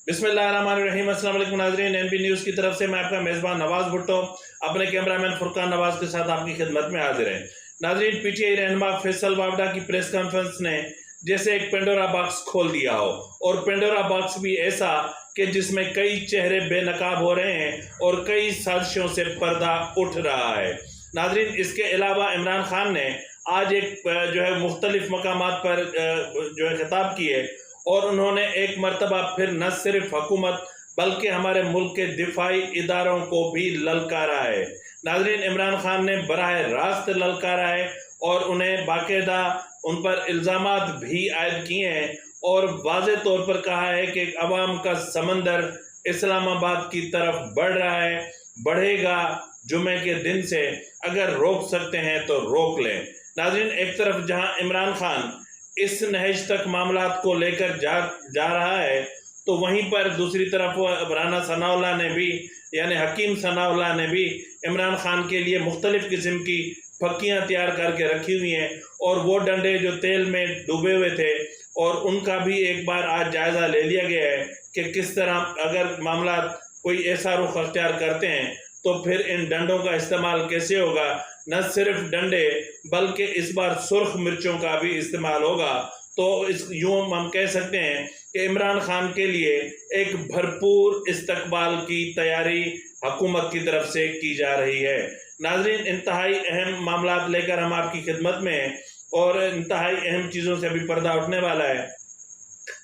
बिस्मिल्लाहिर्रहमानिर्रहीम। अस्सलाम वालेकुम नाज़रीन, एनबी न्यूज़ की तरफ से मैं आपका मेज़बान नवाज़ भुट्टो अपने कैमरामैन फुरकान नवाज़ के साथ आपकी खिदमत में हाजिर है। नाज़रीन, पीटीआई रहनुमा फैसल वावड़ा की प्रेस कॉन्फ्रेंस ने जैसे एक पेंडोरा बॉक्स खोल दिया हो, और पेंडोरा बॉक्स भी ऐसा कि जिसमें कई चेहरे बेनकाब हो रहे हैं और कई साजिशों से पर्दा उठ रहा है। नाज़रीन, इसके अलावा इमरान खान ने आज एक जो है मुख्तलिफ मकामात पर जो है खिताब किए, और उन्होंने एक मरतबा फिर न सिर्फ हुकूमत बल्कि हमारे मुल्क के दिफाई इदारों को भी ललकारा है। नाज़रीन, इमरान खान ने बराह रास्त ललकारा है और उन्हें बाकायदा उन पर इल्ज़ामात भी आयद किए हैं, और वाज़े तौर पर कहा है कि अवाम का समंदर इस्लामाबाद की तरफ बढ़ रहा है, बढ़ेगा। जुमे के दिन से अगर रोक सकते हैं तो रोक लें। नाज़रीन, एक तरफ जहां इमरान खान इस नहज तक मामलात को लेकर जा रहा है, तो वहीं पर दूसरी तरफ राना सनाउल्लाह ने भी, यानी हकीम सनाउल्लाह ने भी इमरान खान के लिए मुख्तलिफ किस्म की फक्कियाँ तैयार करके रखी हुई हैं, और वो डंडे जो तेल में डूबे हुए थे, और उनका भी एक बार आज जायज़ा ले लिया गया है कि किस तरह अगर मामला कोई ऐसा रुख अख्तियार करते हैं तो फिर इन डंडों का इस्तेमाल कैसे होगा। न सिर्फ डंडे बल्कि इस बार सुर्ख मिर्चों का भी इस्तेमाल होगा। तो इस यूँ हम कह सकते हैं कि इमरान खान के लिए एक भरपूर इस्तकबाल की तैयारी हुकूमत की तरफ से की जा रही है। नाज़रीन, इंतहाई अहम मामलात लेकर हम आपकी खिदमत में हैं, और इंतहाई अहम चीज़ों से भी पर्दा उठने वाला है।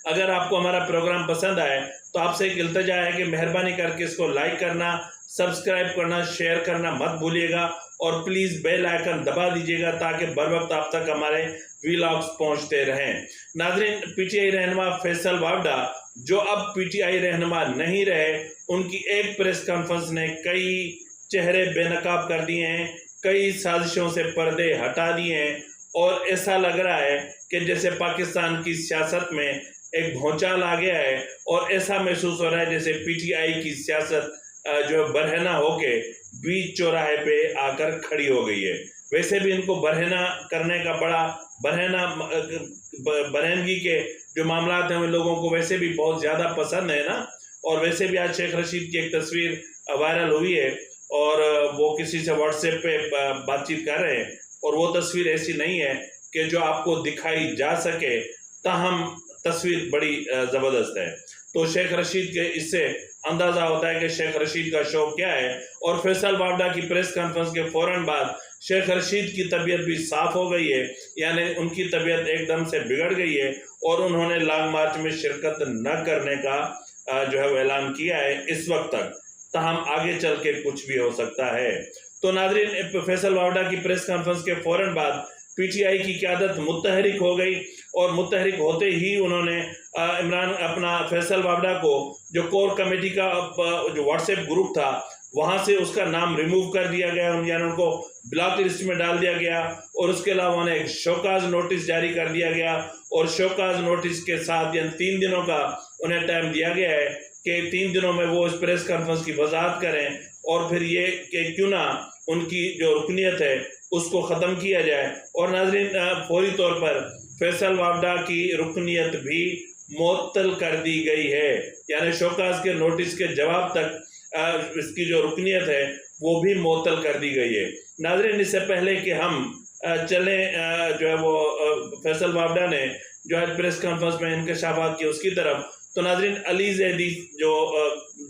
अगर आपको हमारा प्रोग्राम पसंद आए तो आपसे एक इल्तिजा है कि मेहरबानी करके इसको लाइक करना, सब्सक्राइब करना, शेयर करना मत भूलिएगा, और प्लीज़ बेल आइकन दबा दीजिएगा ताकि बर वक्त आप तक हमारे वीलॉग्स पहुंचते रहें। नाज़रीन, पीटीआई रहनुमा फैसल वावड़ा जो अब पीटीआई रहनुमा नहीं रहे, उनकी एक प्रेस कॉन्फ्रेंस ने कई चेहरे बेनकाब कर दिए हैं, कई साजिशों से पर्दे हटा दिए हैं, और ऐसा लग रहा है कि जैसे पाकिस्तान की सियासत में एक भौचाल आ गया है, और ऐसा महसूस हो रहा है जैसे पीटीआई की सियासत जो बरहना होके बीच चौराहे पे आकर खड़ी हो गई है। वैसे भी इनको बरहना करने का बड़ा बरहनगी के जो मामलात हैं उन लोगों को वैसे भी बहुत ज़्यादा पसंद है ना। और वैसे भी आज शेख रशीद की एक तस्वीर वायरल हुई है, और वो किसी से व्हाट्सएप पे बातचीत कर रहे हैं, और वो तस्वीर ऐसी नहीं है कि जो आपको दिखाई जा सके, ताहम तस्वीर बड़ी ज़बरदस्त है। तो शेख रशीद के इससे अंदाज़ा होता है कि शेख रशीद का शौक क्या है। और फैसल वावड़ा की प्रेस कॉन्फ्रेंस के फ़ौरन बाद शेख रशीद की तबीयत भी साफ़ हो गई है, यानी उनकी तबीयत एकदम से बिगड़ गई है, और उन्होंने लॉन्ग मार्च में शिरकत न करने का जो है वो ऐलान किया है इस वक्त तक। ताहम आगे चल के कुछ भी हो सकता है। तो नाज़रीन, फैसल वावड़ा की प्रेस कॉन्फ्रेंस के फ़ौरन बाद पीटीआई की क़यादत मुतहरिक हो गई, और मुतहरिक होते ही उन्होंने फैसल वावड़ा को जो कोर कमेटी का जो व्हाट्सएप ग्रुप था वहाँ से उसका नाम रिमूव कर दिया गया, यानी उनको ब्लॉक लिस्ट में डाल दिया गया, और उसके अलावा उन्हें एक शोकाज नोटिस जारी कर दिया गया, और शोकाज नोटिस के साथ यानी 3 दिनों का उन्हें टाइम दिया गया है कि 3 दिनों में वो इस प्रेस कॉन्फ्रेंस की वजाहत करें, और फिर ये कि क्यों ना उनकी जो रुकनीत है उसको ख़त्म किया जाए। और नाज़रीन, फौरी तौर पर फैसल वावड़ा की रुकनीत भी मुअत्तल कर दी गई है, यानी शोकाज के नोटिस के जवाब तक इसकी जो रुकनीत है वो भी मुअत्तल कर दी गई है। नाज़रीन, इससे पहले कि हम चलें जो है वो फैसल वावड़ा ने जो है प्रेस कॉन्फ्रेंस में इंकशाफात की उसकी तरफ, तो नाज़रीन, अली ज़ैदी जो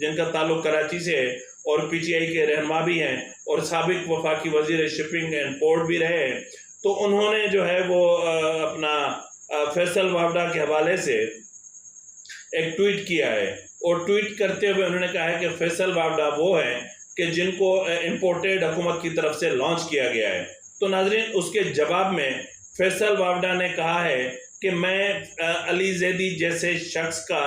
जिनका ताल्लुक कराची से है और पीटीआई के रहनुमा भी हैं और साबिक वफाकी वज़ीर शिपिंग एंड पोर्ट भी रहे हैं, तो उन्होंने जो है वो फैसल वावड़ा के हवाले से एक ट्वीट किया है, और ट्वीट करते हुए उन्होंने कहा है कि फैसल वावड़ा वो है कि जिनको इम्पोर्टेड हुकूमत की तरफ से लॉन्च किया गया है। तो नाज़रीन, उसके जवाब में फैसल वावड़ा ने कहा है कि मैं अली ज़ैदी जैसे शख्स का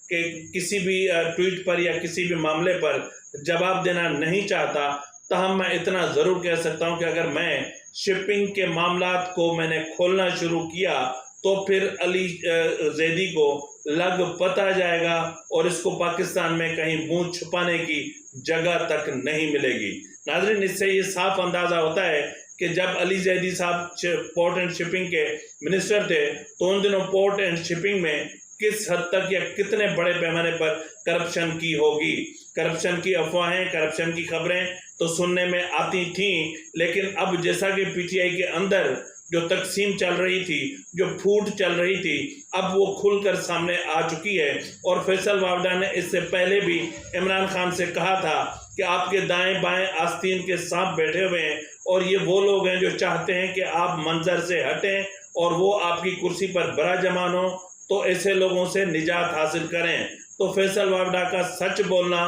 कि किसी भी ट्वीट पर या किसी भी मामले पर जवाब देना नहीं चाहता। ताहम मैं इतना ज़रूर कह सकता हूँ कि अगर मैं शिपिंग के मामलात को मैंने खोलना शुरू किया तो फिर अली ज़ैदी को लग पता जाएगा, और इसको पाकिस्तान में कहीं मुंह छुपाने की जगह तक नहीं मिलेगी। नाज़रीन, इससे ये साफ अंदाज़ा होता है कि जब अली ज़ैदी साहब पोर्ट एंड शिपिंग के मिनिस्टर थे तो उन दिनों पोर्ट एंड शिपिंग में किस हद तक या कितने बड़े पैमाने पर करप्शन की होगी। करप्शन की अफवाहें, करप्शन की खबरें तो सुनने में आती थीं, लेकिन अब जैसा कि पीटीआई के अंदर जो तकसीम चल रही थी, जो फूट चल रही थी, अब वो खुलकर सामने आ चुकी है। और फैसल वावडा ने इससे पहले भी इमरान खान से कहा था कि आपके दाएं बाएं आस्तीन के सांप बैठे हुए हैं और ये वो लोग हैं जो चाहते हैं कि आप मंजर से हटें और वो आपकी कुर्सी पर बराजमान हो, तो ऐसे लोगों से निजात हासिल करें। तो फैसल वावडा का सच बोलना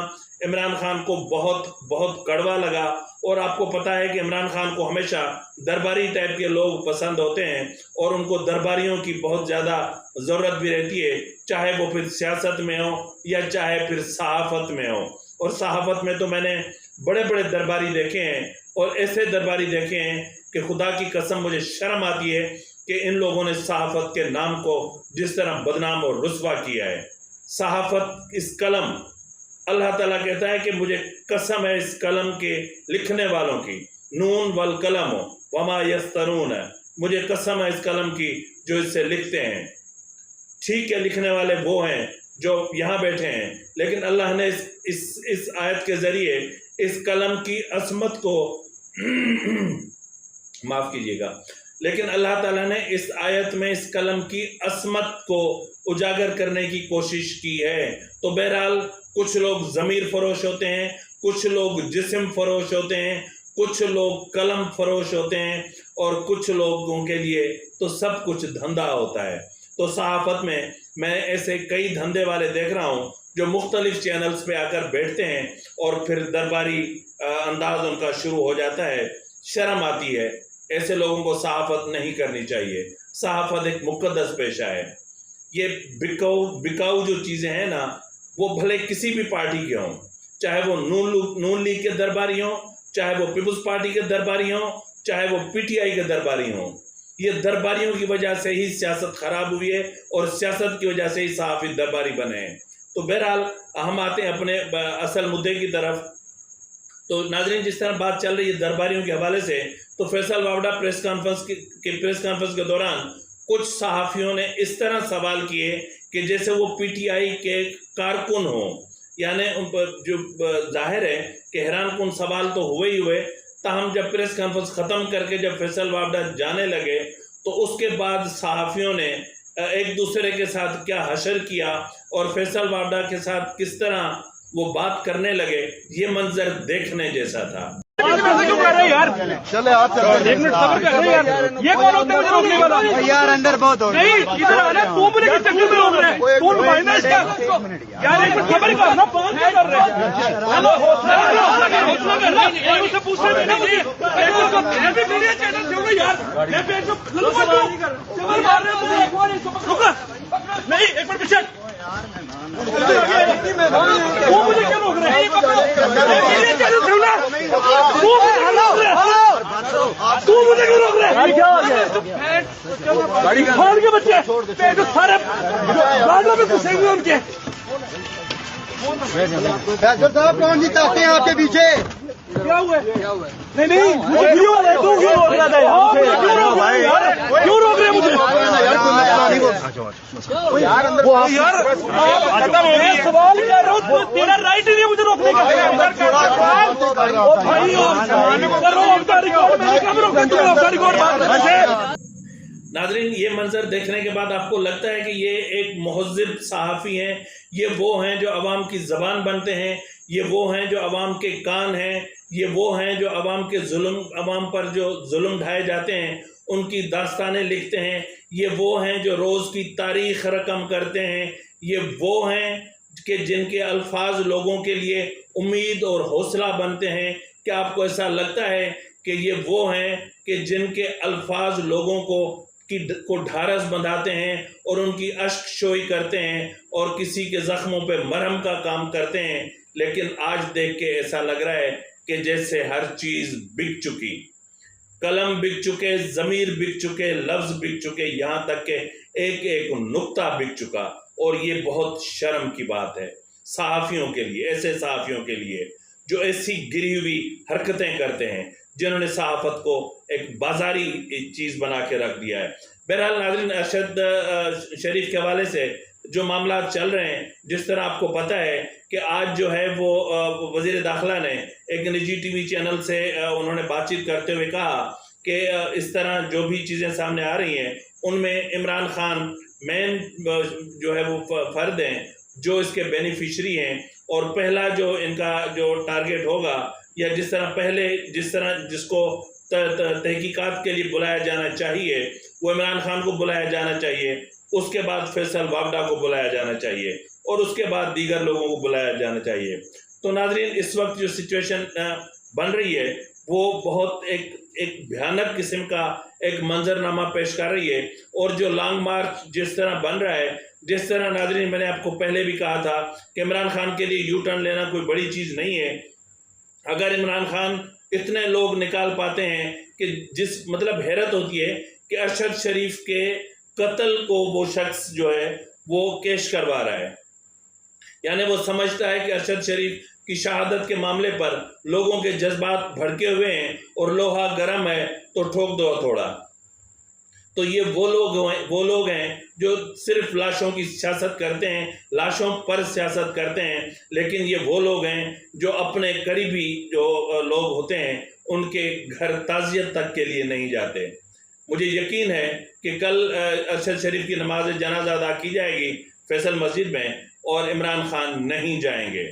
इमरान खान को बहुत बहुत कड़वा लगा। और आपको पता है कि इमरान खान को हमेशा दरबारी टाइप के लोग पसंद होते हैं और उनको दरबारियों की बहुत ज़्यादा ज़रूरत भी रहती है, चाहे वो फिर सियासत में हो या चाहे फिर सहाफ़त में हो। और सहाफ़त में तो मैंने बड़े बड़े दरबारी देखे हैं और ऐसे दरबारी देखे हैं कि खुदा की कसम मुझे शर्म आती है कि इन लोगों ने सहाफ़त के नाम को जिस तरह बदनाम और रुस्वा किया है। सहाफ़त, इस कलम, अल्लाह ताला कहता है कि मुझे कसम है इस कलम के लिखने वालों की, नून वल कलम वमा यस्तरून, मुझे कसम है इस कलम की जो इससे लिखते हैं। ठीक है, लिखने वाले वो हैं जो यहाँ बैठे हैं, लेकिन अल्लाह ने इस आयत के ज़रिए इस कलम की असमत को माफ़ कीजिएगा, लेकिन अल्लाह ताला ने इस आयत में इस कलम की असमत को उजागर करने की कोशिश की है। तो बहरहाल कुछ लोग ज़मीर फरोश होते हैं, कुछ लोग जिस्म फरोश होते हैं, कुछ लोग कलम फरोश होते हैं और कुछ लोगों के लिए तो सब कुछ धंधा होता है। तो सहाफ़त में मैं ऐसे कई धंधे वाले देख रहा हूँ जो मुख्तलिफ चैनल्स पे आकर बैठते हैं और फिर दरबारी अंदाज उनका शुरू हो जाता है। शर्म आती है, ऐसे लोगों को सहाफ़त नहीं करनी चाहिए। सहाफ़त एक मुक़द्दस पेशा है। ये बिकाऊ जो चीज़ें हैं ना, वो भले किसी भी पार्टी के हों, चाहे वो नून लीग के दरबारी हों, चाहे वो पीपल्स पार्टी के दरबारी हों, चाहे वो पीटीआई के दरबारी हों, ये दरबारियों की वजह से ही सियासत खराब हुई है और सियासत की वजह से ही सहाफ़ी दरबारी बने हैं। तो बहरहाल हम आते हैं अपने असल मुद्दे की तरफ। तो नाज़रीन, जिस तरह बात चल रही है दरबारियों के हवाले से, तो फैसल वावडा प्रेस कॉन्फ्रेंस के दौरान कुछ सहाफ़ियों ने इस तरह सवाल किए कि जैसे वो पीटीआई के कारकुन हो, यानी जो जाहिर है कि हैरानकुन सवाल तो हुए ही हुए। ताहम जब प्रेस कॉन्फ्रेंस ख़त्म करके जब फैसल वावडा जाने लगे तो उसके बाद सहाफ़ियों ने एक दूसरे के साथ क्या हशर किया और फैसल वावडा के साथ किस तरह वो बात करने लगे, ये मंजर देखने जैसा था। क्यों कर रहे हैं यार? चले आप एक मिनट सब्र कर रहे हैं यार। ये कौन होता है मुझे रोकने वाला? यार अंदर बहुत हो नहीं, इधर आना, तू मुझे किस चक्कर में रोक रहा है? कौन मायना इसका? यार एक मिनट सब्र कर ना, फोन क्या कर रहे हैं? हेलो, हौसला कर, एक उससे पूछने देना मुझे। मैं भी मीडिया चैनल से हूँ यार, मैं पेट में ललूंगा तू, सबर मार रहे हो रुक, नहीं एक मिनट पीछे, वो मुझे क्या रोक रहे हैं? मीडिया चैनल से हूँ ना, तू मुझे क्यों रोक रहे हैं? क्या हो गया? गाड़ी के बच्चे पेट सारे गाड़ियों में घुसे हुए उनके। फैसल साहब कौन जीता आते हैं आपके पीछे? क्या हुआ? नहीं मुझे क्यों हो रहा है? तू क्यों रोक रहा था यार? क्यों रोक रहे हैं मुझे? यार सवाल कर रहा हूँ, तेरा राइट नहीं है मुझे रोकने का। नाज़रीन, ये मंजर देखने के बाद आपको लगता है कि ये एक मुहज़्ज़िब सहाफ़ी हैं, ये वो हैं जो अवाम की ज़बान बनते हैं, ये वो हैं जो अवाम के कान हैं, ये वो हैं जो अवाम पर जो जुल्म ढाए जाते हैं उनकी दास्तानें लिखते हैं, ये वो हैं जो रोज़ की तारीख़ रकम करते हैं, ये वो हैं कि जिनके अल्फाज लोगों के लिए उम्मीद और हौसला बनते हैं। क्या आपको ऐसा लगता है कि ये वो हैं कि जिनके अल्फाज लोगों को ढारस बंधाते हैं और उनकी अश्क शोई करते हैं और किसी के ज़ख्मों पे मरहम का काम करते हैं? लेकिन आज देख के ऐसा लग रहा है कि जैसे हर चीज़ बिक चुकी, कलम बिक चुके, ज़मीर बिक चुके, लफ्ज़ बिक चुके, यहाँ तक के एक एक नुक्ता बिक चुका। और ये बहुत शर्म की बात है सहाफ़ियों के लिए, ऐसे सहाफ़ियों के लिए जो ऐसी गिरी हुई हरकतें करते हैं, जिन्होंने सहाफ़त को एक बाजारी चीज़ बना के रख दिया है। बहरहाल नाज़रीन, अरशद शरीफ के हवाले से जो मामला चल रहे हैं, जिस तरह आपको पता है कि आज जो है वो वजीर दाखिला ने एक निजी टीवी चैनल से उन्होंने बातचीत करते हुए कहा कि इस तरह जो भी चीज़ें सामने आ रही हैं उनमें इमरान खान मेन जो है वो फर्द हैं जो इसके बेनिफिशरी हैं, और पहला जो इनका जो टारगेट होगा, या जिस तरह जिसको तहकीकात के लिए बुलाया जाना चाहिए वो इमरान खान को बुलाया जाना चाहिए, उसके बाद फैसल वावडा को बुलाया जाना चाहिए, और उसके बाद दीगर लोगों को बुलाया जाना चाहिए। तो नाज़रीन, इस वक्त जो सिचुएशन बन रही है वो बहुत एक भयानक किस्म का एक मंजरनामा पेश कर रही है। और जो लॉन्ग मार्च जिस तरह बन रहा है, जिस तरह नाज़रीन मैंने आपको पहले भी कहा था कि इमरान खान के लिए यू टर्न लेना कोई बड़ी चीज़ नहीं है। अगर इमरान खान इतने लोग निकाल पाते हैं कि जिस मतलब हैरत होती है कि अरशद शरीफ के कत्ल को वो शख्स जो है वो केश करवा रहा है, यानी वो समझता है कि अरशद शरीफ की शहादत के मामले पर लोगों के जज्बात भड़के हुए हैं और लोहा गर्म है तो ठोक दो थोड़ा। तो ये वो लोग हैं जो सिर्फ लाशों की सियासत करते हैं, लाशों पर सियासत करते हैं, लेकिन ये वो लोग हैं जो अपने करीबी जो लोग होते हैं उनके घर ताज़ियत तक के लिए नहीं जाते। मुझे यकीन है कि कल अरशद शरीफ की नमाज जनाजा अदा की जाएगी फैसल मस्जिद में और इमरान खान नहीं जाएंगे।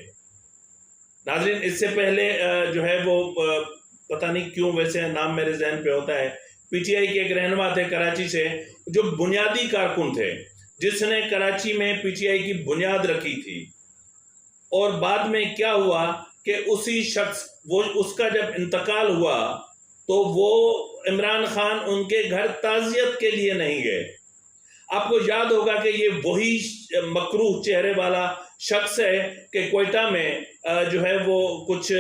नाज़रीन, इससे पहले जो है वो पता नहीं क्यों वैसे नाम मेरे जहन पे होता है, पीटीआई के एक रहनुमा थे कराची से जो बुनियादी कारकुन थे, जिसने कराची में पीटीआई की बुनियाद रखी थी, और बाद में क्या हुआ कि उसी शख्स उसका जब इंतकाल हुआ तो वो इमरान खान उनके घर ताज़ियत के लिए नहीं गए। आपको याद होगा कि ये वही मकरूह चेहरे वाला शख्स है कि कोयटा में जो है वो कुछ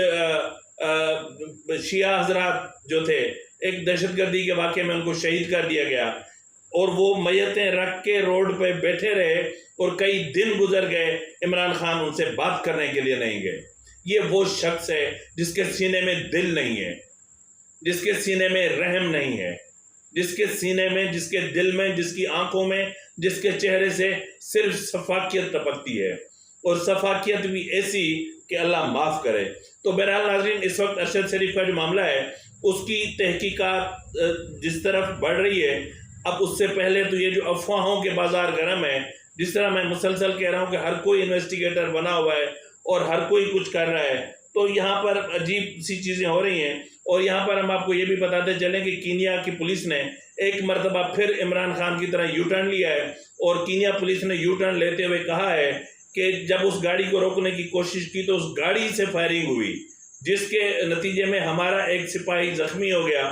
शिया हजरात जो थे, एक दहशतगर्दी के वाक़े में उनको शहीद कर दिया गया, और वो मयतें रख के रोड पे बैठे रहे और कई दिन गुजर गए, इमरान खान उनसे बात करने के लिए नहीं गए। ये वो शख्स है जिसके सीने में दिल नहीं है, जिसके सीने में रहम नहीं है, जिसके सीने में, जिसके दिल में, जिसकी आंखों में, जिसके चेहरे से सिर्फ सफाकियत टपकती है, और सफाकियत भी ऐसी कि अल्लाह माफ़ करे। तो बहरहाल नाज़रीन, इस वक्त अरशद शरीफ का जो मामला है उसकी तहकीकात जिस तरफ बढ़ रही है, अब उससे पहले तो ये जो अफवाहों के बाजार गर्म है, जिस तरह मैं मुसलसल कह रहा हूँ कि हर कोई इन्वेस्टिगेटर बना हुआ है और हर कोई कुछ कर रहा है, तो यहाँ पर अजीब सी चीज़ें हो रही हैं। और यहाँ पर हम आपको ये भी बताते चलें कि कीनिया की पुलिस ने एक मरतबा फिर इमरान खान की तरह यू टर्न लिया है, और कीनिया पुलिस ने यू टर्न लेते हुए कहा है कि जब उस गाड़ी को रोकने की कोशिश की तो उस गाड़ी से फायरिंग हुई, जिसके नतीजे में हमारा एक सिपाही जख्मी हो गया,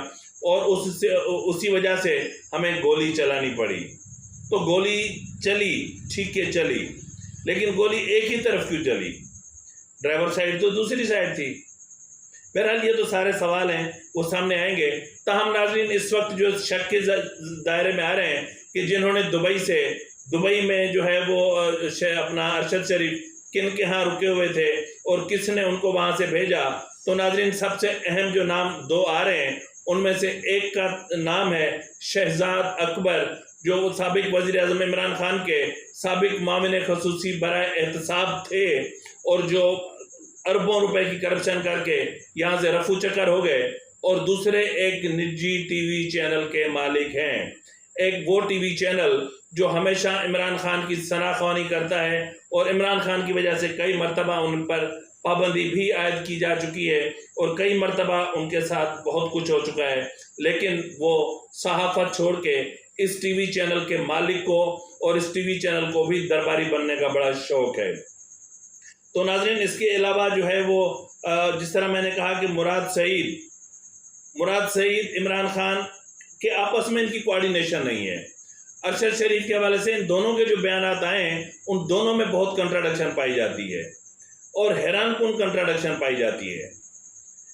और उसी वजह से हमें गोली चलानी पड़ी। तो गोली चली, ठीक है चली, लेकिन गोली एक ही तरफ क्यों चली? ड्राइवर साइड तो दूसरी साइड थी। बहरहाल ये तो सारे सवाल हैं, वो सामने आएंगे। ताहम नाज़रीन, इस वक्त जो शक के दायरे में आ रहे हैं कि जिन्होंने दुबई में जो है वो अपना अरशद शरीफ किन के यहाँ रुके हुए थे और किसने उनको वहाँ से भेजा, तो नाज़रीन सबसे अहम जो नाम दो आ रहे हैं उनमें से एक का नाम है शहजाद अकबर, जो साबिक वज़ीर आज़म इमरान खान के साबिक मामिन खसूसी बराए एहतसाब थे, और जो अरबों रुपए की करप्शन करके यहाँ से रफू चक्कर हो गए, और दूसरे एक निजी टीवी चैनल के मालिक हैं। एक वो टीवी चैनल जो हमेशा इमरान खान की सनाख्वानी करता है, और इमरान खान की वजह से कई मरतबा उन पर पाबंदी भी आयद की जा चुकी है, और कई मरतबा उनके साथ बहुत कुछ हो चुका है, लेकिन वो सहाफ़त छोड़ के इस टीवी चैनल के मालिक को और इस टीवी चैनल को भी दरबारी बनने का बड़ा शौक़ है। तो नाज़रीन, इसके अलावा जो है वो जिस तरह मैंने कहा कि मुराद सईद इमरान खान के आपस में इनकी कोऑर्डिनेशन नहीं है। अरशद शरीफ के हवाले से इन दोनों के जो बयानात आए हैं उन दोनों में बहुत कंट्राडिक्शन पाई जाती है, और हैरानकुन कंट्राडिक्शन पाई जाती है।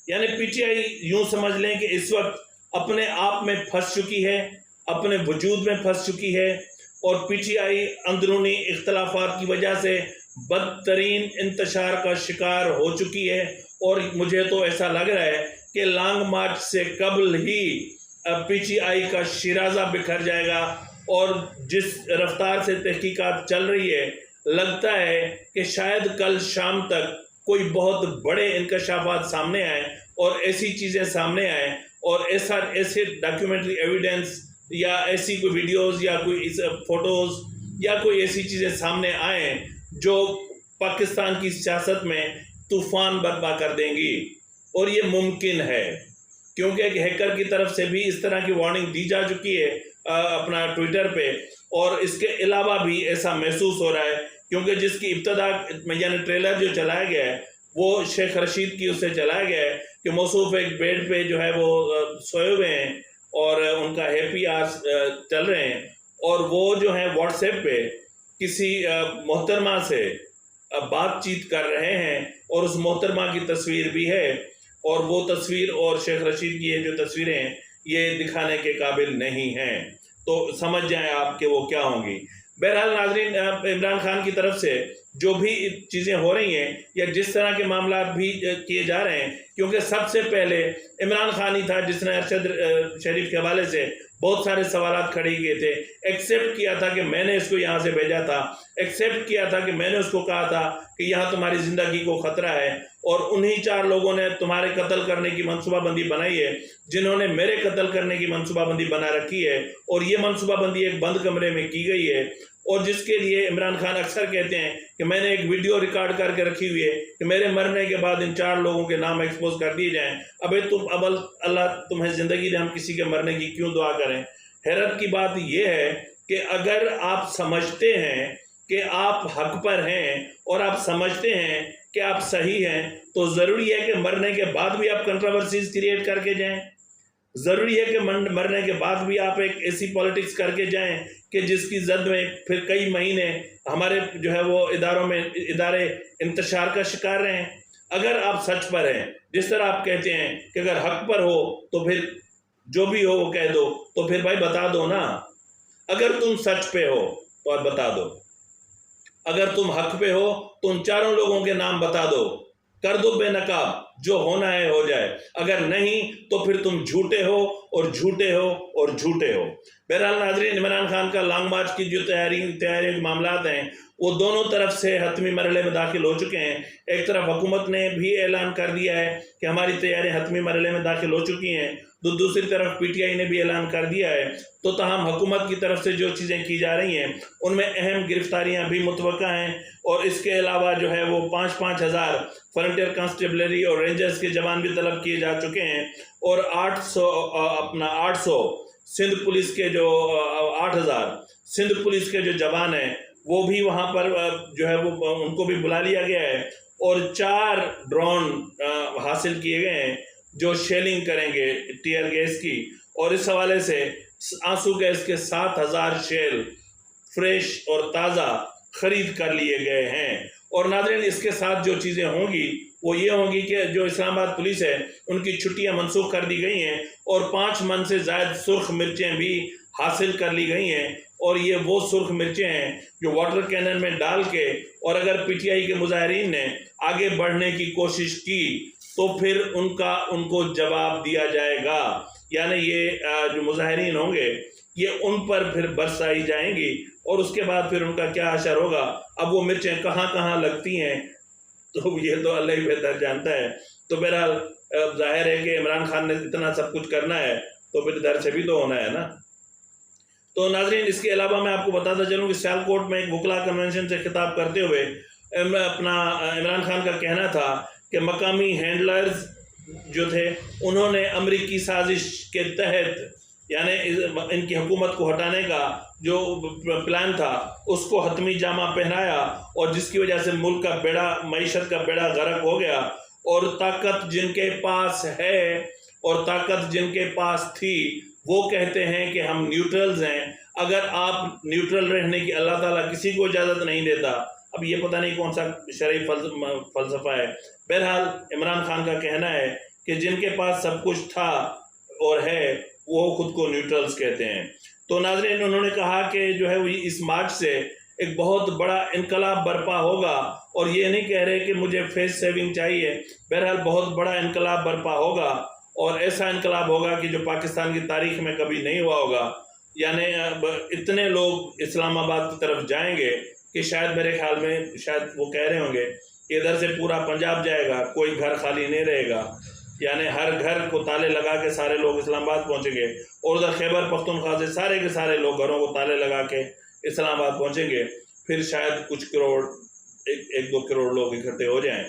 यानी पीटीआई यूं समझ लें कि इस वक्त अपने आप में फंस चुकी है, अपने वजूद में फंस चुकी है, और पीटीआई अंदरूनी इख्तलाफात की वजह से बदतरीन इंतशार का शिकार हो चुकी है। और मुझे तो ऐसा लग रहा है कि लॉन्ग मार्च से कबल ही पीटीआई का शिराजा बिखर जाएगा और जिस रफ्तार से तहकीकात चल रही है, लगता है कि शायद कल शाम तक कोई बहुत बड़े इंकशाफात सामने आए और ऐसी चीज़ें सामने आए और ऐसे डॉक्यूमेंट्री एविडेंस या ऐसी कोई वीडियोस या कोई फोटोज़ या कोई ऐसी चीज़ें सामने आए जो पाकिस्तान की सियासत में तूफ़ान बर्पा कर देंगी। और ये मुमकिन है क्योंकि एक हैकर की तरफ से भी इस तरह की वार्निंग दी जा चुकी है अपना ट्विटर पे, और इसके अलावा भी ऐसा महसूस हो रहा है क्योंकि जिसकी इब्तदा यानी ट्रेलर जो चलाया गया है वो शेख रशीद की उससे चलाया गया है कि मौसूफ एक बेड पे जो है वो सोए हुए हैं और उनका हैप्पी आवर्स चल रहे हैं, और वो जो है व्हाट्सएप पे किसी मोहतरमा से बातचीत कर रहे हैं और उस मोहतरमा की तस्वीर भी है, और वो तस्वीर और शेख रशीद की ये जो तस्वीरें हैं ये दिखाने के काबिल नहीं हैं। तो समझ जाएं आप कि वो क्या होंगी। बहरहाल नाज़रीन, इमरान खान की तरफ से जो भी चीज़ें हो रही हैं या जिस तरह के मामला भी किए जा रहे हैं, क्योंकि सबसे पहले इमरान खान ही था जिसने अरशद शरीफ के हवाले से बहुत सारे सवालात खड़े किए थे, एक्सेप्ट किया था कि मैंने इसको यहाँ से भेजा था, एक्सेप्ट किया था कि मैंने उसको कहा था कि यहाँ तुम्हारी ज़िंदगी को ख़तरा है, और उन्हीं 4 लोगों ने तुम्हारे कत्ल करने की मनसूबाबंदी बनाई है जिन्होंने मेरे कत्ल करने की मनसूबाबंदी बना रखी है, और ये मनसूबाबंदी एक बंद कमरे में की गई है, और जिसके लिए इमरान खान अक्सर कहते हैं कि मैंने एक वीडियो रिकॉर्ड करके रखी हुई है कि मेरे मरने के बाद इन 4 लोगों के नाम एक्सपोज कर दिए जाएं। अबे तुम अल्लाह तुम्हें ज़िंदगी दे, हम किसी के मरने की क्यों दुआ करें। हैरत की बात यह है कि अगर आप समझते हैं कि आप हक पर हैं और आप समझते हैं कि आप सही हैं, तो ज़रूरी है कि मरने के बाद भी आप कंट्रोवर्सीज क्रिएट करके जाएं। ज़रूरी है कि मरने के बाद भी आप एक ऐसी पॉलिटिक्स करके जाएं कि जिसकी जद में फिर कई महीने हमारे जो है वो इदारे इंतशार का शिकार रहें। अगर आप सच पर हैं, जिस तरह आप कहते हैं कि अगर हक पर हो तो फिर जो भी हो वो कह दो, तो फिर भाई बता दो ना। अगर तुम सच पे हो तो आप बता दो, अगर तुम हक पे हो तो उन 4 लोगों के नाम बता दो, कर दो बेनकाब, जो होना है हो जाए। अगर नहीं तो फिर तुम झूठे हो और झूठे हो और झूठे हो। बहरहाल नाज़रीन, इमरान खान का लॉन्ग मार्च की जो तैयारी के मामलात हैं वो दोनों तरफ से हतमी मरहले में दाखिल हो चुके हैं। एक तरफ हुकूमत ने भी ऐलान कर दिया है कि हमारी तैयारियां हतमी मरहले में दाखिल हो चुकी हैं, तो दूसरी तरफ पीटीआई ने भी ऐलान कर दिया है। तो तमाम हुकूमत की तरफ से जो चीज़ें की जा रही हैं उनमें अहम गिरफ्तारियां भी मुतवक्का हैं, और इसके अलावा जो है वो 5-5 हज़ार फ्रंटियर कांस्टेबलरी और रेंजर्स के जवान भी तलब किए जा चुके हैं, और 800 सिंध पुलिस के जो 8,000 सिंध पुलिस के जो जवान हैं वो भी वहाँ पर जो है वो उनको भी बुला लिया गया है, और 4 ड्रोन हासिल किए गए हैं जो शेलिंग करेंगे टीयर गैस की, और इस हवाले से आंसू गैस के 7,000 शेल फ्रेश और ताज़ा खरीद कर लिए गए हैं। और नाज़रीन, इसके साथ जो चीज़ें होंगी वो ये होंगी कि जो इस्लामाबाद पुलिस है उनकी छुट्टियां मनसूख कर दी गई हैं, और 5 मन से ज़ायद सुर्ख मिर्चें भी हासिल कर ली गई हैं, और ये वो सुर्ख मिर्चें हैं जो वाटर कैनन में डाल के, और अगर पीटीआई के मुजाहिरीन ने आगे बढ़ने की कोशिश की तो फिर उनको जवाब दिया जाएगा। यानी ये जो मुजाहिरीन होंगे ये उन पर फिर बरसाई जाएंगी, और उसके बाद फिर उनका क्या असर होगा। अब वो मिर्चें कहाँ कहाँ लगती हैं तो ये तो अल्लाह ही बेहतर जानता है। तो बहरहाल जाहिर है कि इमरान खान ने इतना सब कुछ करना है तो फिर इधर से भी तो होना है ना। तो नाजरीन, इसके अलावा मैं आपको बताता चलूँ कि सियालकोट में एक वकला कन्वेंशन से खिताब करते हुए इमरान खान का कहना था कि मकामी हैंडलर्स जो थे उन्होंने अमरीकी साजिश के तहत यानी इनकी हुकूमत को हटाने का जो प्लान था उसको हतमी जामा पहनाया, और जिसकी वजह से मुल्क का बेड़ा, मईशत का बेड़ा गर्क हो गया। और ताकत जिनके पास है और ताकत जिनके पास थी वो कहते हैं कि हम न्यूट्रल्स हैं। अगर आप न्यूट्रल रहने की अल्लाह ताला किसी को इजाज़त नहीं देता। अब ये पता नहीं कौन सा शरई फलसफा है। बहरहाल इमरान खान का कहना है कि जिनके पास सब कुछ था और है वो खुद को न्यूट्रल्स कहते हैं। तो नाज़रीन, उन्होंने कहा कि जो है वो इस मार्च से एक बहुत बड़ा इनकलाब बर्पा होगा, और ये नहीं कह रहे कि मुझे फेस सेविंग चाहिए। बहरहाल बहुत बड़ा इनकलाब बर्पा होगा, और ऐसा इनकलाब होगा कि जो पाकिस्तान की तारीख में कभी नहीं हुआ होगा। यानी अब इतने लोग इस्लामाबाद की तरफ जाएंगे कि शायद मेरे ख्याल में शायद वो कह रहे होंगे इधर से पूरा पंजाब जाएगा, कोई घर खाली नहीं रहेगा। यानी हर घर को ताले लगा के सारे लोग इस्लामाबाद पहुंचेंगे और उधर खैबर पख्तूनख्वा से सारे के सारे लोग घरों को ताले लगा के इस्लामाबाद पहुंचेंगे। फिर शायद कुछ करोड़, एक 2 करोड़ लोग इकट्ठे हो जाएं।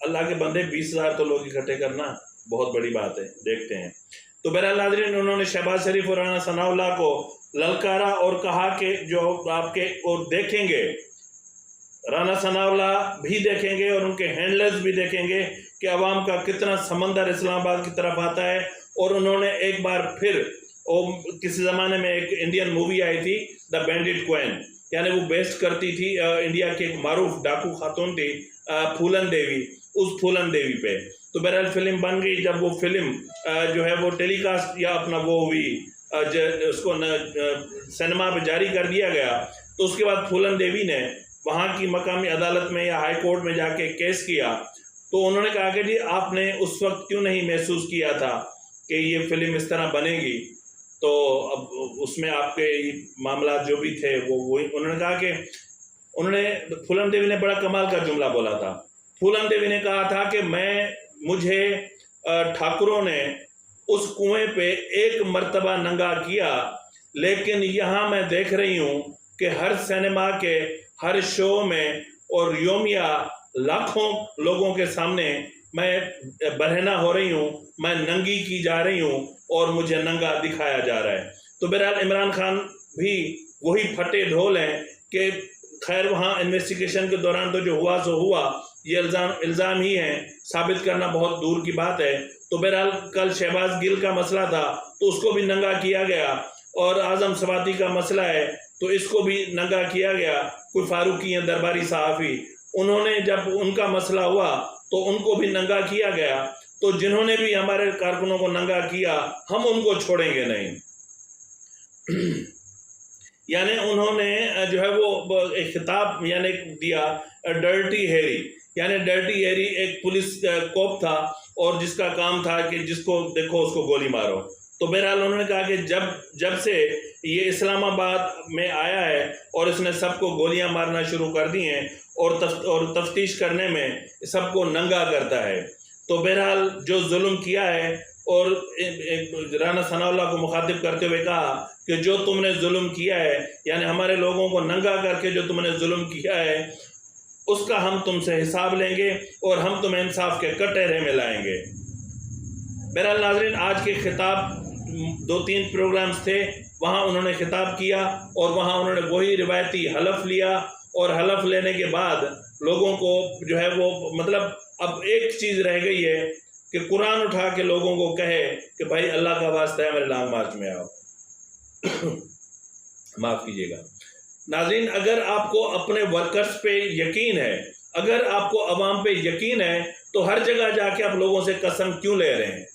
अल्लाह के बंदे 20,000 तो लोग इकट्ठे करना बहुत बड़ी बात है, देखते हैं। तो बहरहाल नाज़रीन, उन्होंने शहबाज शरीफ और राना सनाउल्लाह को ललकारा और कहा कि जो आपके और देखेंगे, राना सनाउल्लाह भी देखेंगे और उनके हैंडलर्स भी देखेंगे कि अवाम का कितना समंदर इस्लामाबाद की तरफ आता है। और उन्होंने एक बार फिर, किसी ज़माने में एक इंडियन मूवी आई थी द बैंडिट क्वीन, यानी वो बेस्ट करती थी इंडिया की एक मारूफ डाकू खातून थी फूलन देवी, उस फूलन देवी पे। तो बहरहाल फिल्म बन गई। जब वो फिल्म जो है वो टेलीकास्ट या अपना वो हुई, उसको सिनेमा पे जारी कर दिया गया, तो उसके बाद फूलन देवी ने वहाँ की मकामी अदालत में या हाई कोर्ट में जाके केस किया। तो उन्होंने कहा कि जी आपने उस वक्त क्यों नहीं महसूस किया था कि ये फिल्म इस तरह बनेगी। तो अब उसमें आपके मामला जो भी थे वो वही उन्होंने कहा कि फूलन देवी ने बड़ा कमाल का जुमला बोला था। फूलन देवी ने कहा था कि मुझे ठाकुरों ने उस कुएं पे एक मर्तबा नंगा किया, लेकिन यहाँ मैं देख रही हूँ कि हर सिनेमा के हर शो में और योमिया लाखों लोगों के सामने मैं बरहना हो रही हूँ, मैं नंगी की जा रही हूँ और मुझे नंगा दिखाया जा रहा है। तो बहरहाल इमरान खान भी वही फटे ढोल हैं कि खैर वहाँ इन्वेस्टिगेशन के दौरान तो जो हुआ सो हुआ, ये इल्ज़ाम ही है, साबित करना बहुत दूर की बात है। तो बहरहाल कल शहबाज गिल का मसला था तो उसको भी नंगा किया गया, और आज़म सवाती का मसला है तो इसको भी नंगा किया गया। कोई फारूकी हैं दरबारी सहाफ़ी, उन्होंने जब उनका मसला हुआ तो उनको भी नंगा किया गया। तो जिन्होंने भी हमारे कारकुनों को नंगा किया, हम उनको छोड़ेंगे नहीं। यानी उन्होंने जो है वो एक खिताब यानी दिया डर्टी हैरी, यानी डर्टी हैरी एक पुलिस कोप था और जिसका काम था कि जिसको देखो उसको गोली मारो। तो बहरहाल उन्होंने कहा कि जब से ये इस्लामाबाद में आया है और इसने सबको गोलियां मारना शुरू कर दी हैं और तफ्तीश करने में सबको नंगा करता है। तो बहरहाल जो जुल्म किया है, और राना सनाउल्लाह को मुखातिब करते हुए कहा कि जो तुमने जुल्म किया है, यानी हमारे लोगों को नंगा करके जो तुमने जुल्म किया है, उसका हम तुमसे हिसाब लेंगे और हम तुम्हें इंसाफ के कटहरे में लाएंगे। बहरहाल नाज़रीन, आज के खिताब 2-3 प्रोग्राम्स थे, वहाँ उन्होंने खिताब किया और वहाँ उन्होंने वही रिवायती हलफ लिया, और हलफ लेने के बाद लोगों को जो है वो मतलब अब एक चीज़ रह गई है कि कुरान उठा के लोगों को कहे कि भाई अल्लाह का वास्ता है मेरे लॉन्ग मार्च में आओ। माफ़ कीजिएगा नाज़रीन, अगर आपको अपने वर्कर्स पे यकीन है, अगर आपको अवाम पे यकीन है, तो हर जगह जाके आप लोगों से कसम क्यों ले रहे हैं?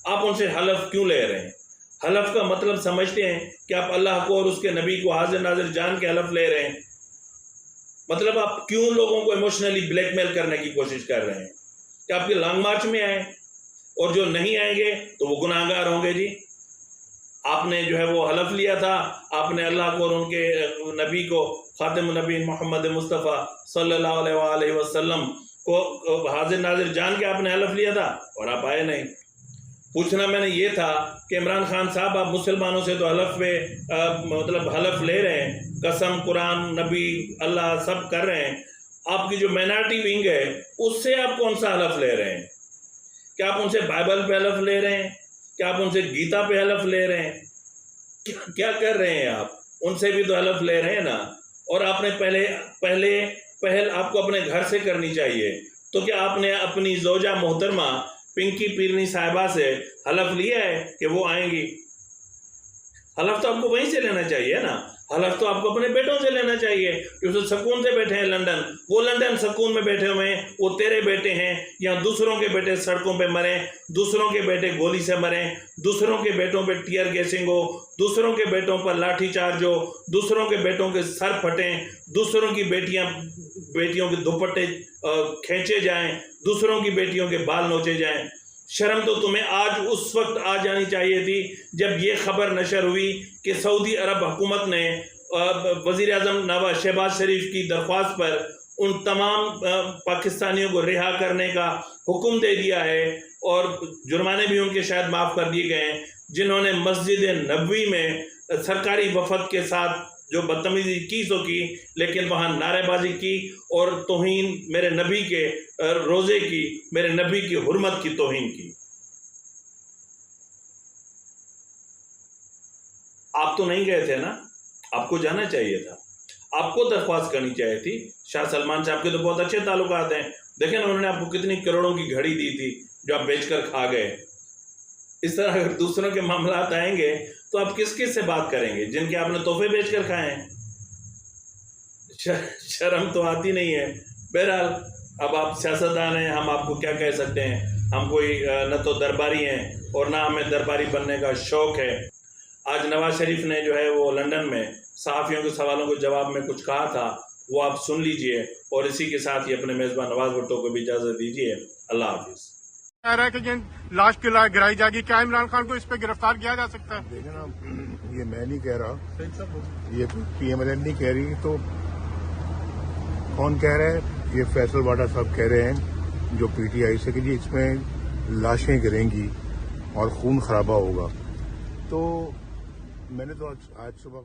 आप उनसे हलफ क्यों ले रहे हैं? हलफ का मतलब समझते हैं कि आप अल्लाह को और उसके नबी को हाजिर नाजिर जान के हलफ ले रहे हैं। मतलब आप क्यों लोगों को इमोशनली ब्लैकमेल करने की कोशिश कर रहे हैं कि आपके लॉन्ग मार्च में आए, और जो नहीं आएंगे तो वो गुनाहगार होंगे। जी आपने जो है वो हलफ लिया था, आपने अल्लाह को और उनके नबी को, खातिम नबी मोहम्मद मुस्तफ़ा सल्लल्लाहु अलैहि वसल्लम को हाजिर नाजिर जान के आपने हलफ लिया था और आप आए नहीं। पूछना मैंने ये था कि इमरान खान साहब, आप मुसलमानों से तो हलफ पे मतलब हलफ ले रहे हैं, कसम कुरान नबी अल्लाह सब कर रहे हैं, आपकी जो माइनॉरिटी विंग है उससे आप कौन सा हलफ ले रहे हैं? क्या आप उनसे बाइबल पे हलफ ले रहे हैं? क्या आप उनसे गीता पे हलफ ले रहे हैं? क्या कर रहे हैं आप? उनसे भी तो हलफ ले रहे हैं ना। और आपने पहल आपको अपने घर से करनी चाहिए। तो क्या आपने अपनी जोजा मोहतरमा पिंकी पीरनी साहिबा से हलफ लिया है कि वो आएंगी? हलफ तो आपको वहीं से लेना चाहिए ना। हलफ तो आपको अपने बेटों से लेना चाहिए जो सुकून से बैठे हैं लंदन। वो लंदन सुकून में बैठे हुए हैं, वो तेरे बेटे हैं। या दूसरों के बेटे सड़कों पे मरे, दूसरों के बेटे गोली से मरे, दूसरों के बेटों पे टीयर गैसिंग हो, दूसरों के बेटों पर लाठीचार्ज हो, दूसरों के बेटों के सर फटें, दूसरों की बेटियों के दुपट्टे खींचे जाएं, दूसरों की बेटियों के बाल नोचे जाएं। शर्म तो तुम्हें आज उस वक्त आ जानी चाहिए थी जब ये खबर नशर हुई कि सऊदी अरब हुकूमत ने वजीर आजम नवाज शहबाज शरीफ की दरख्वास्त पर उन तमाम पाकिस्तानियों को रिहा करने का हुक्म दे दिया है और जुर्माने भी उनके शायद माफ़ कर दिए गए हैं, जिन्होंने मस्जिद नबवी में सरकारी वफद के साथ जो बदतमीजी की सो की, लेकिन वहाँ नारेबाजी की और तौहीन मेरे नबी के रोज़े की, मेरे नबी की हुर्मत की तौहीन की। आप तो नहीं गए थे ना, आपको जाना चाहिए था, आपको दरख्वास्त करनी चाहिए थी। शाह सलमान साहब के तो बहुत अच्छे ताल्लुकात हैं, देखें ना उन्होंने आपको कितनी करोड़ों की घड़ी दी थी जो आप बेचकर खा गए। इस तरह अगर दूसरों के मामलात आएंगे तो आप किस किस से बात करेंगे जिनके आपने तोहफे बेचकर खाए हैं? शर्म तो आती नहीं है। बहरहाल अब आप सियासतदान हैं, हम आपको क्या कह सकते हैं, हम कोई न तो दरबारी हैं और ना हमें दरबारी बनने का शौक़ है। आज नवाज शरीफ ने जो है वो लंदन में सहाफ़ियों के सवालों के जवाब में कुछ कहा था, वो आप सुन लीजिए और इसी के साथ ही अपने मेज़बान नवाज भुट्टो को भी इजाज़त दीजिए। अल्लाह हाफिज़। कह रहा है कि लाश की गिराई जाएगी, क्या इमरान खान को इस पे गिरफ्तार किया जा सकता है? देखिए ना, ये मैं नहीं कह रहा, ये PMLN नहीं कह रही, तो कौन कह रहा है? ये फैसल वाडा साहब कह रहे हैं जो PTI से कि जी इसमें लाशें गिरेंगी और खून खराबा होगा। तो मैंने तो आज सुबह